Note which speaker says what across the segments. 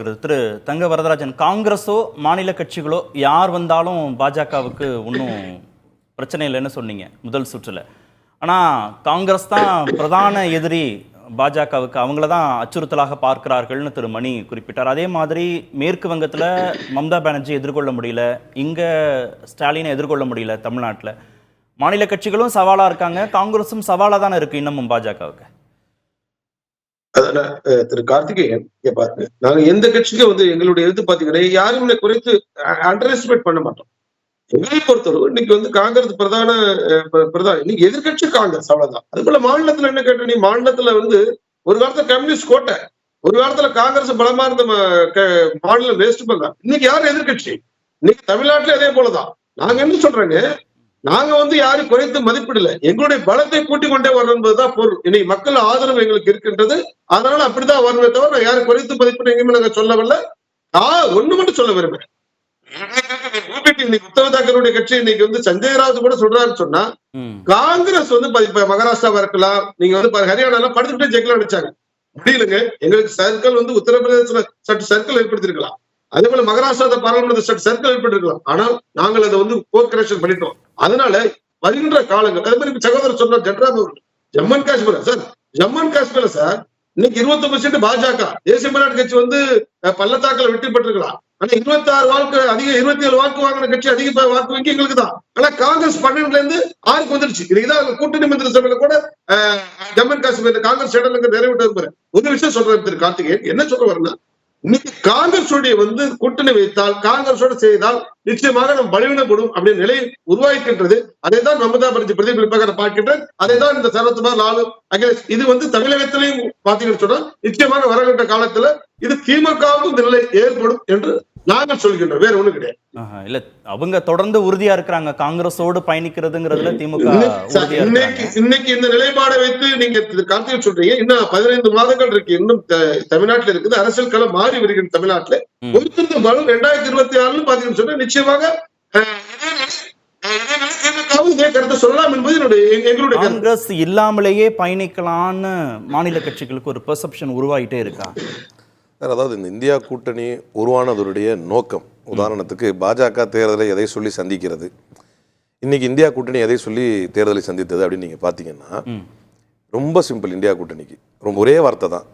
Speaker 1: திரு தங்க வரதராஜன், காங்கிரஸோ மாநில கட்சிகளோ யார் வந்தாலும் பாஜகவுக்கு ஒன்றும் பிரச்சனை இல்லைன்னு சொன்னீங்க முதல் சுற்றுல. ஆனால் காங்கிரஸ் தான் பிரதான எதிரி பாஜகவுக்கு, அவங்கள தான் அச்சுறுத்தலாக பார்க்கிறார்கள்னு திரு மணி குறிப்பிட்டார். அதே மாதிரி மேற்கு வங்கத்தில் மம்தா பானர்ஜி எதிர்கொள்ள முடியல, இங்கே ஸ்டாலினை எதிர்கொள்ள முடியல. தமிழ்நாட்டில் மாநில கட்சிகளும் சவாலாக இருக்காங்க, காங்கிரஸும் சவாலாக தானே இருக்கு இன்னமும் பாஜகவுக்கு.
Speaker 2: அதனால திரு கார்த்திகேயன் பாருங்க, நாங்க எந்த கட்சிக்கும் எங்களுடைய இது பாத்தீங்கன்னா யாரும் குறைத்து அண்டர் எஸ்டிமேட் பண்ண மாட்டோம். எங்களை பொறுத்தவரை இன்னைக்கு காங்கிரஸ் பிரதான இன்னைக்கு எதிர்கட்சி காங்கிரஸ், அவ்வளவுதான். அது போல மாநிலத்துல என்ன கேட்ட, நீ மாநிலத்துல ஒரு காலத்துல கம்யூனிஸ்ட் கோட்டை, ஒரு காலத்துல காங்கிரஸ் பலமா இருந்த மாநிலம் வேஸ்ட் பண்ணலாம். இன்னைக்கு யாரும் எதிர்கட்சி, இன்னைக்கு தமிழ்நாட்டுல அதே போலதான். நாங்க என்ன சொல்றேங்க, நாங்க யாரும் குறைத்து மதிப்பிடல, எங்களுடைய பலத்தை கூட்டிக் கொண்டே வரணும் என்பதுதான் பொருள். இன்னைக்கு மக்கள் ஆதரவு எங்களுக்கு இருக்கின்றது, அதனால அப்படிதான் வரணுமே தவிர நான் யாரும் குறைத்து மதிப்பிட எங்கேயுமே நாங்க சொல்லவில்லை. ஒண்ணு மட்டும் சொல்ல விரும்புறேன், உத்தவ் தாக்கரேடைய கட்சி இன்னைக்கு சஞ்சய் ராவத் கூட சொல்றாருன்னு சொன்னா, காங்கிரஸ் மகாராஷ்டிராவா இருக்கலாம், நீங்க ஹரியானா படுத்துக்கிட்டே ஜெயிக்கலாம் நினைச்சாங்க, முடியலங்க. எங்களுக்கு சர்க்கிள் உத்தரப்பிரதேசத்துல சற்று சர்க்கிள் ஏற்படுத்திருக்கலாம், அதே போல மகாராஷ்டிரா பாராளுமன்ற சர்க்கிள் ஏற்பட்டிருக்கலாம். ஆனால் நாங்கள் அதை கோஆர்டினேஷன் பண்ணிட்டோம். அதனால வருகின்ற காலங்கள், அதே மாதிரி சகோதரர் சொன்னார் ஜென்ராம் அவர்கள், Jammu and Kashmir sir, Jammu and காஷ்மீர்ல சார் இன்னைக்கு 29% பாஜக, தேசிய மாநாட்டு கட்சி பள்ளத்தாக்கில் வெற்றி பெற்றிருக்கலாம். ஆனா 26 வாக்கு அதிக, 27 வாக்கு வாங்கின கட்சி அதிக வாக்கு வங்கி எங்களுக்கு தான். ஆனா காங்கிரஸ் 12ல இருந்து 6க்கு வந்துருச்சு. இதுதான் கூட்டணி மந்திரி சபையில கூட ஜம்மு அண்ட் காஷ்மீர் காங்கிரஸ் சேடலுக்கு நிறைவேற்ற ஒரு விஷயம் சொல்றேன் திரு கார்த்திகேயன், என்ன சொல்ல வரேன்னா, இன்னைக்கு காங்கிரஸோடைய கூட்டணி வைத்தால், காங்கிரஸோட செய்தால் நிச்சயமாக நம்ம பலவீனப்படும் அப்படின்னு நிலை உருவாக்கின்றது. அதை தான் மம்தா பானர்ஜி பிரதிபலிப்பாக பார்க்கின்றேன். அதை தான் இந்த சரத்குமார் லாலு அகிலேஷ் இது தமிழகத்திலையும் பாத்தீங்கன்னு சொன்னா நிச்சயமாக வருகின்ற காலத்துல இது திமுகவுக்கும் இந்த நிலை ஏற்படும் என்று நாங்கள் சொல்கின்றோம், வேற ஒண்ணு கிடையாது.
Speaker 1: இல்ல, அவங்க தொடர்ந்து உறுதியா இருக்கிறாங்க, காங்கிரஸோடு பயணிக்கிறதுங்கிறதுல திமுக
Speaker 2: இன்னைக்கு இந்த நிலைப்பாடை வைத்து நீங்க கார்த்திகை சொல்றீங்க. இன்னும் 15 மாதங்கள் இருக்கு, இன்னும் தமிழ்நாட்டில் இருக்குது, அரசியல் களம் மாறி வருகின்ற தமிழ்நாட்டுல ஒருத்தர் பலம் 2026 பாத்தீங்கன்னு சொன்னா நிச்சயமாக கருத்தை சொல்லலாம் என்பது எங்களுடைய
Speaker 1: காங்கிரஸ் இல்லாமலேயே பயணிக்கலான்னு மாநில கட்சிகளுக்கு ஒரு பெர்செப்ஷன் உருவாயிட்டே இருக்கா?
Speaker 3: அதாவது இந்த இந்தியா கூட்டணி உருவானதனுடைய நோக்கம், உதாரணத்துக்கு பாஜக தேர்தலை எதை சொல்லி சந்திக்கிறது, இன்னைக்கு இந்தியா கூட்டணி எதை சொல்லி தேர்தலை சந்தித்தது அப்படின்னு நீங்கள் பார்த்தீங்கன்னா ரொம்ப சிம்பிள். இந்தியா கூட்டணிக்கு ரொம்ப ஒரே வார்த்தை தான்,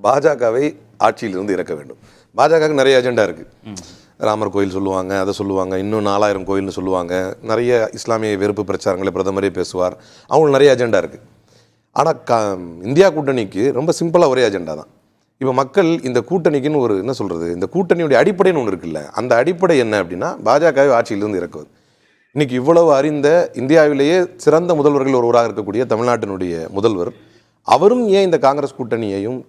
Speaker 3: பாஜகவை ஆட்சியிலிருந்து இறக்க வேண்டும். பாஜகவுக்கு நிறைய அஜெண்டா இருக்குது, ராமர் கோயில் சொல்லுவாங்க, அதை சொல்லுவாங்க, இன்னும் 4000 கோயில்னு சொல்லுவாங்க, நிறைய இஸ்லாமிய வெறுப்பு பிரச்சாரங்களை பிரதமரே பேசுவார், அவங்களுக்கு நிறைய அஜெண்டா இருக்குது. ஆனால் இந்தியா கூட்டணிக்கு ரொம்ப சிம்பிளாக ஒரே அஜெண்டா தான். இப்போ மக்கள் இந்த கூட்டணிக்குன்னு ஒரு என்ன சொல்கிறது, இந்த கூட்டணியுடைய அடிப்படைன்னு ஒன்று இருக்குல்ல, அந்த அடிப்படை என்ன அப்படின்னா பாஜகவை ஆட்சியிலிருந்து இறக்குவது. இன்றைக்கி இவ்வளவு அறிந்த இந்தியாவிலேயே சிறந்த முதல்வர்கள் ஒருவராக இருக்கக்கூடிய தமிழ்நாட்டினுடைய முதல்வர், அவரும் ஏன் இந்த காங்கிரஸ் கூட்டணியையும்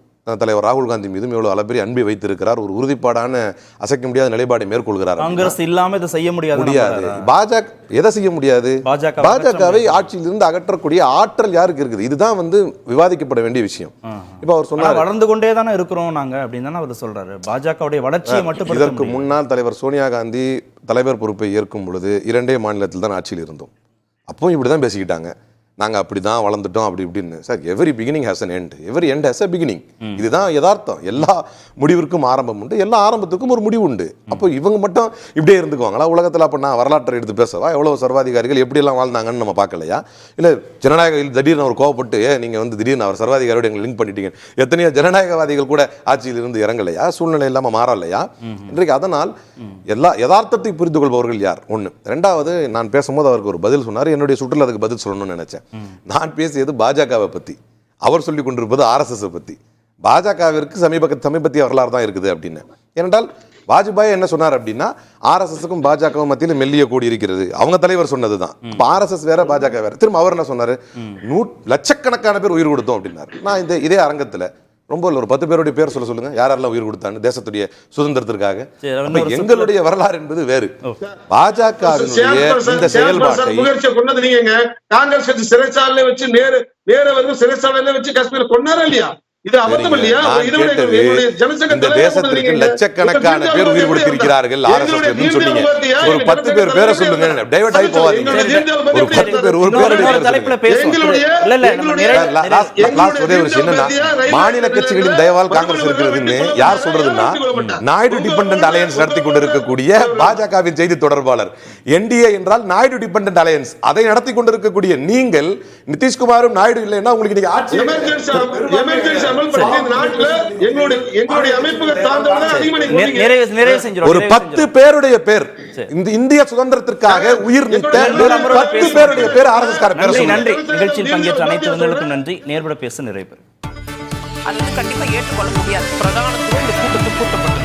Speaker 3: தலைவர் ராகுல் காந்தி மீதும் எவ்வளவு அளப்பெரிய அன்பை வைத்திருக்கிறார், ஒரு உறுதிப்பாடான அசைக்க முடியாத நிலைப்பாடை மேற்கொள்கிறார்.
Speaker 1: காங்கிரஸ் இல்லாம இதை செய்ய முடியாது.
Speaker 3: பாஜக எதை செய்ய முடியாது, பாஜகவை ஆட்சியிலிருந்து அகற்றக்கூடிய ஆற்றல் யாருக்கு இருக்குது, இதுதான் விவாதிக்கப்பட வேண்டிய விஷயம். இப்ப அவர் சொன்னார்,
Speaker 1: வளர்ந்து கொண்டே தானே இருக்கிறோம் நாங்க அப்படின்னு தானே அவர் சொல்றாரு. பாஜகவுடைய வளர்ச்சியை மட்டும்
Speaker 3: இதற்கு முன்னால் தலைவர் சோனியா காந்தி தலைவர் பொறுப்பை ஏற்கும் பொழுது 2 மாநிலத்தில் தான் ஆட்சியில் இருந்தோம். அப்பவும் இப்படிதான் பேசிக்கிட்டாங்க, நாங்கள் அப்படி தான் வளர்ந்துட்டோம் அப்படி இப்படின்னு. Sir, every beginning has an end, every end has a beginning. இதுதான் யதார்த்தம். எல்லா முடிவிற்கும் ஆரம்பம் உண்டு, எல்லா ஆரம்பத்துக்கும் ஒரு முடிவு உண்டு. அப்போ இவங்க மட்டும் இப்படியே இருந்துக்குவாங்களா உலகத்தில்? அப்போ நான் வரலாற்றை எடுத்து பேசவா, எவ்வளோ சர்வாதிகாரிகள் எப்படியெல்லாம் வாழ்ந்தாங்கன்னு நம்ம பார்க்கலையா? இல்லை ஜனநாயக திடீர்னு அவர் கோவப்பட்டு நீங்கள் திடீர்னு அவர் சர்வாதிகாரியோட எங்களை லிங்க் பண்ணிட்டீங்க, எத்தனையோ ஜனநாயகவாதிகள் கூட ஆட்சியிலிருந்து இறங்கலையா? சூழ்நிலை இல்லாமல் மாறலையா இன்றைக்கு? அதனால் எல்லா யதார்த்தத்தை புரிந்து கொள்பவர்கள் யார்? ஒன்று. ரெண்டாவது, நான் பேசும்போது அவருக்கு ஒரு பதில் சொன்னார், என்னுடைய சுற்றுலா அதுக்கு பதில் சொல்லணும்னு நினைச்சேன். நான் பேசியது பாஜகவை பத்தி, அவர் சொல்லிக் கொண்டிருப்பது RSS பத்தி. பாஜகவிற்கு சமீபத்திய வரலாறு தான் இருக்குது அப்படின்னு. ஏனென்றால் வாஜ்பாய் என்ன சொன்னார் அப்படின்னா, RSSக்கும் பாஜகவும் மத்தியில் மெல்லிய கோடி இருக்கிறது, அவங்க தலைவர் சொன்னதுதான். இப்போ RSS வேற பாஜக வேற. திரும்ப அவர் என்ன சொன்னாரு, லட்சக்கணக்கான பேர் உயிர் கொடுத்தோம் அப்படின்னாரு. நான் இதே அரங்கத்தில் ரொம்ப ஒரு 10 பேருடைய பேர் சொல்லுங்க, யாரெல்லாம் உயிர் கொடுத்தான்னு தேசத்துடைய சுதந்திரத்திற்காக. எங்களுடைய வரலாறு என்பது வேறு. பாஜகவினுடைய இந்த செயல்பாட்டை
Speaker 2: காங்கிரஸ் கட்சி சிறைச்சாலையில வச்சு நேர சிறைச்சாலையில வச்சு காஷ்மீர் கொண்டாரா இல்லையா? இது அபத்தம் இல்லையா?
Speaker 3: நான்
Speaker 2: இதை விட
Speaker 3: கேட்டது,
Speaker 2: எங்களுடைய ஜனசங்க
Speaker 3: இந்த
Speaker 2: தலைவர்
Speaker 3: தேசத்திற்கு
Speaker 2: சொல்றீங்க.
Speaker 3: லட்சக்கணக்கான
Speaker 2: இப்ப
Speaker 3: பேர் உயிர்
Speaker 2: எப்படி
Speaker 3: கொடுத்திருக்கிறார்கள்
Speaker 2: எங்களுடைய
Speaker 3: RSS சொன்னீங்க.
Speaker 2: தீர்மானம்
Speaker 3: ஒரு 10 பேர் பேரை சொல்லுங்க, டைவர்ட் ஆகி போவாதீங்க. ஒரு 10 பேர் ஒரு பேருடைய
Speaker 1: இன்னொரு
Speaker 3: பேரை
Speaker 1: தலைப்புல
Speaker 3: சொல்லுங்க.
Speaker 1: பேசுவோம்.
Speaker 2: எங்களுடைய-
Speaker 1: இல்ல, இல்ல, நம்ம
Speaker 2: எங்களுடைய-
Speaker 1: நிறைய-
Speaker 3: லாஸ்ட் ஒரே ஒரு விஷயம் என்னன்னா, மாநில கட்சிகளின் தயவால் காங்கிரஸ் இருக்கிறதுன்னு யார் சொல்றதுன்னா, நாயுடு டிபெண்டன்ட் அலையன்ஸ் நடத்தி கொண்டிருக்கக்கூடிய பாஜகவின் செய்தி தொடர்பாளர். NDA என்றால் நாயுடு டிபெண்டன்ட் அலையன்ஸ், அதை நடத்தி கொண்டிருக்கக்கூடிய நீங்கள் நிதிஷ்குமாரும் நாயுடு இல்லைன்னா உங்களுக்கு இன்னைக்கு ஆட்சி
Speaker 2: எமர்ஜென்சி அமல்படுத்தி இந்த நாட்டுல எங்களுடைய அமைப்புகள் சார்ந்தவங்க அதிகமா நீங்க கொண்டீங்க.
Speaker 1: நிறைவு செஞ்சிரும்.
Speaker 3: ஒரு 10 பேருடைய பேர் இந்த இந்திய சுதந்திரத்திற்காக உயிர் நீத்த 10 பேருடைய பேர் RSS கார பேர்
Speaker 1: நன்றி,
Speaker 3: சொல்லுங்க.
Speaker 1: நன்றி. நிகழ்ச்சியில் பங்கேற்ற அனைத்து வந்தவர்களுக்கும் நன்றி. நேர்பட பேச நிறைவு பெறும்.
Speaker 4: அது வந்து கண்டிப்பா ஏற்றுக்கொள்ள முடியாது. பிரதான கூட்டத்தில் கூட்டப்பட்டது.